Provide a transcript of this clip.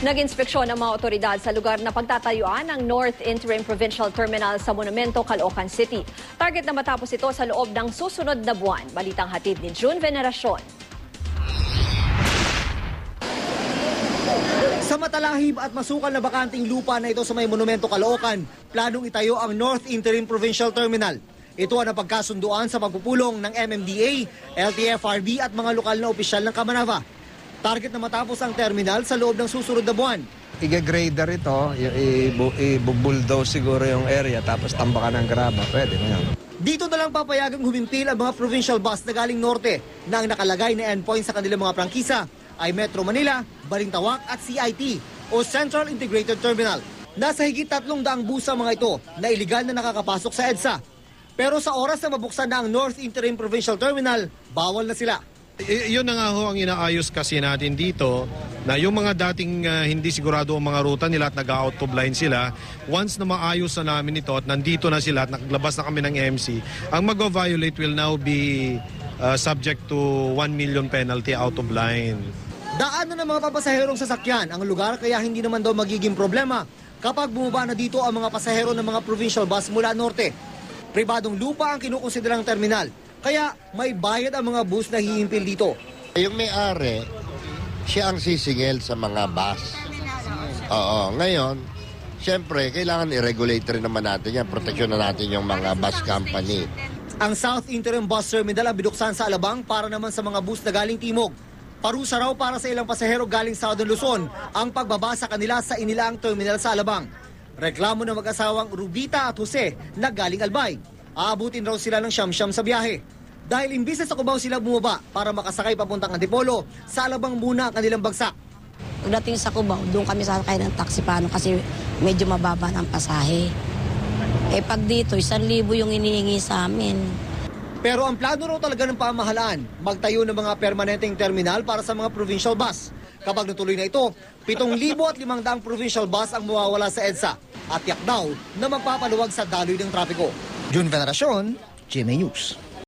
Nag-inspeksyon ang mga otoridad sa lugar na pagtatayuan ng North Interim Provincial Terminal sa Monumento, Caloocan City. Target na matapos ito sa loob ng susunod na buwan. Balitang hatid ni June Veneracion. Sa matalahib at masukal na bakanting lupa na ito sa may Monumento, Caloocan, planong itayo ang North Interim Provincial Terminal. Ito ang napagkasunduan sa pagpupulong ng MMDA, LTFRB at mga lokal na opisyal ng Kamanava. Target na matapos ang terminal sa loob ng susunod na buwan. I-grader ito, i-bulldoze siguro yung area tapos tambakan ng graba. Pwede na yan. Dito na lang papayagang humimpil ang mga provincial bus na galing norte na ang nakalagay na endpoint sa kanilang mga prangkisa ay Metro Manila, Balintawak at CIT o Central Integrated Terminal. Nasa higit 300 busa mga ito na iligal na nakakapasok sa EDSA. Pero sa oras na mabuksan na ang North Interim Provincial Terminal, bawal na sila. Yun na nga ho ang inaayos kasi natin dito na yung mga dating hindi sigurado ang mga ruta nila at nag-out of line sila, once na maayos na namin ito at nandito na sila at naglabas na kami ng MC, ang mag-violate will now be subject to 1 million penalty out of line. Daan na ng mga papasaherong sasakyan ang lugar kaya hindi naman daw magiging problema kapag bumaba na dito ang mga pasahero ng mga provincial bus mula norte. Pribadong lupa ang kinukonsiderang terminal. Kaya may bayad ang mga bus na hihimpil dito. Yung may-ari, siya ang sisingil sa mga bus. Oo, ngayon, siyempre, kailangan i-regulate rin naman natin yan. Proteksyon na natin yung mga bus company. Ang South Interim Bus Terminal ang binuksan sa Alabang para naman sa mga bus na galing Timog. Parusa raw para sa ilang pasahero galing Southern Luzon ang pagbaba sa kanila sa inilaang terminal sa Alabang. Reklamo ng mag-asawang Rubita at Jose na galing Albay. Aabutin raw sila ng siyam-siyam sa biyahe. Dahil imbis na sa Cubao sila bumaba para makasakay papuntang Antipolo, sa Alabang muna ang kanilang bagsak. Pagdating sa Cubao, doon kami sasakay ng taxi paano kasi medyo mababa ng pasahe. Pag dito, 1,000 yung inihingi sa amin. Pero ang plano raw talaga ng pamahalaan, magtayo ng mga permanenteng terminal para sa mga provincial bus. Kapag natuloy na ito, 7,500 provincial bus ang mawawala sa EDSA. At yak daw na magpapaluwag sa daloy ng trapiko. June Veneracion, GMA News.